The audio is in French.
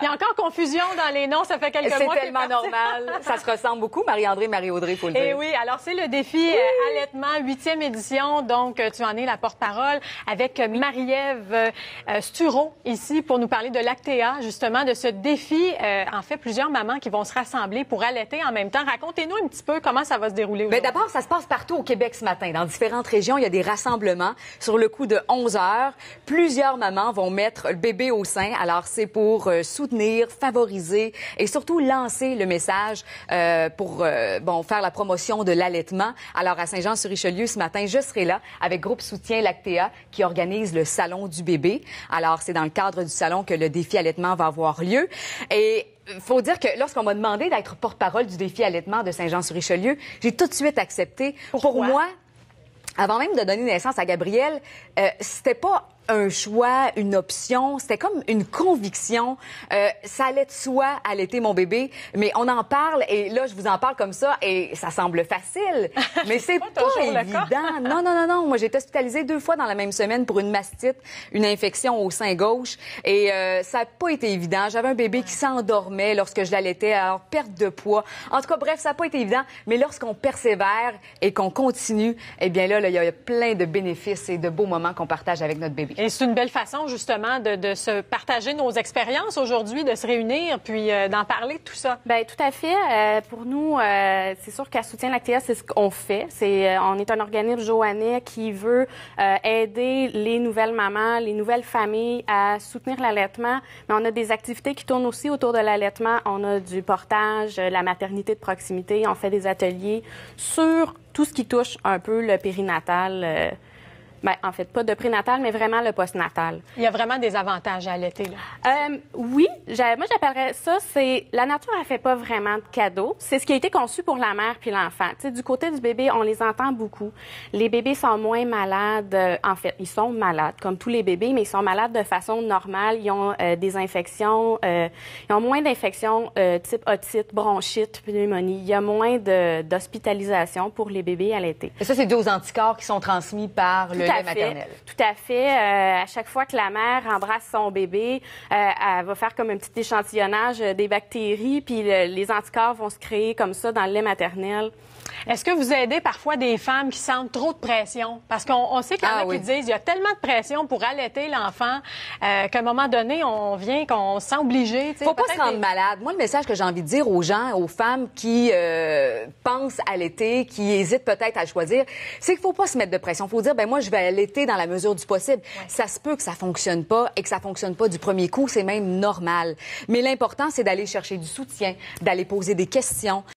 Il y a encore confusion dans les noms, ça fait quelques mois. C'est tellement normal. Ça se ressemble beaucoup, Marie-André, Marie-Audrey, il faut le dire. Et oui, alors c'est le défi allaitement, 8e édition. Donc, tu en es la porte-parole avec Marie-Ève Stureau ici pour nous parler de l'Actea, justement, de ce défi. En fait, plusieurs mamans qui vont se rassembler pour allaiter en même temps. Racontez-nous un petit peu comment ça va se dérouler aujourd'hui. D'abord, ça se passe partout au Québec ce matin. Dans différentes régions, il y a des rassemblements. Sur le coup de 11 heures, plusieurs mamans vont mettre le bébé au sein. Alors, c'est pour soutenir, favoriser et surtout lancer le message pour faire la promotion de l'allaitement. Alors, à Saint-Jean-sur-Richelieu, ce matin, je serai là avec Groupe Soutien L'Actea qui organise le Salon du bébé. Alors, c'est dans le cadre du salon que le défi allaitement va avoir lieu. Et il faut dire que lorsqu'on m'a demandé d'être porte-parole du défi allaitement de Saint-Jean-sur-Richelieu, j'ai tout de suite accepté. Pourquoi? Pour moi, avant même de donner naissance à Gabriel, c'était pas un choix, une option, c'était comme une conviction. Ça allait de soi allaiter mon bébé, mais on en parle et là, je vous en parle comme ça et ça semble facile, mais c'est pas évident. Non. Moi, j'ai été hospitalisée 2 fois dans la même semaine pour une mastite, une infection au sein gauche et ça n'a pas été évident. J'avais un bébé qui s'endormait lorsque je l'allaitais, alors perte de poids. En tout cas, bref, ça n'a pas été évident, mais lorsqu'on persévère et qu'on continue, eh bien là, il y a plein de bénéfices et de beaux moments qu'on partage avec notre bébé. Et c'est une belle façon, justement, de se partager nos expériences aujourd'hui, de se réunir, puis d'en parler de tout ça. Bien, tout à fait. Pour nous, c'est sûr qu'à Soutien L'Actea, c'est ce qu'on fait. On est un organisme joannais qui veut aider les nouvelles mamans, les nouvelles familles à soutenir l'allaitement. Mais on a des activités qui tournent aussi autour de l'allaitement. On a du portage, la maternité de proximité. On fait des ateliers sur tout ce qui touche un peu le périnatal. En fait, pas de prénatal, mais vraiment le postnatal. Il y a vraiment des avantages à allaiter, là. Oui, moi j'appellerais ça, c'est la nature elle fait pas vraiment de cadeaux. C'est ce qui a été conçu pour la mère puis l'enfant. Tu sais, du côté du bébé, on les entend beaucoup. Les bébés sont moins malades. En fait, ils sont malades comme tous les bébés, mais ils sont malades de façon normale. Ils ont des infections, ils ont moins d'infections type otite, bronchite, pneumonie. Il y a moins d'hospitalisation pour les bébés allaités. Et ça, c'est dû aux anticorps qui sont transmis par le lait maternel. Tout à fait. À chaque fois que la mère embrasse son bébé, elle va faire comme un petit échantillonnage des bactéries, puis les anticorps vont se créer comme ça dans le lait maternel. Est-ce que vous aidez parfois des femmes qui sentent trop de pression? Parce qu'on sait qu'il y en a qui disent il y a tellement de pression pour allaiter l'enfant qu'à un moment donné, qu'on se sent obligé. Faut pas se rendre malade. Moi, le message que j'ai envie de dire aux gens, aux femmes qui pensent allaiter, qui hésitent peut-être à le choisir, c'est qu'il faut pas se mettre de pression. Faut dire, moi, je vais allaiter dans la mesure du possible. Ouais. Ça se peut que ça fonctionne pas et que ça fonctionne pas du premier coup. C'est même normal. Mais l'important, c'est d'aller chercher du soutien, d'aller poser des questions.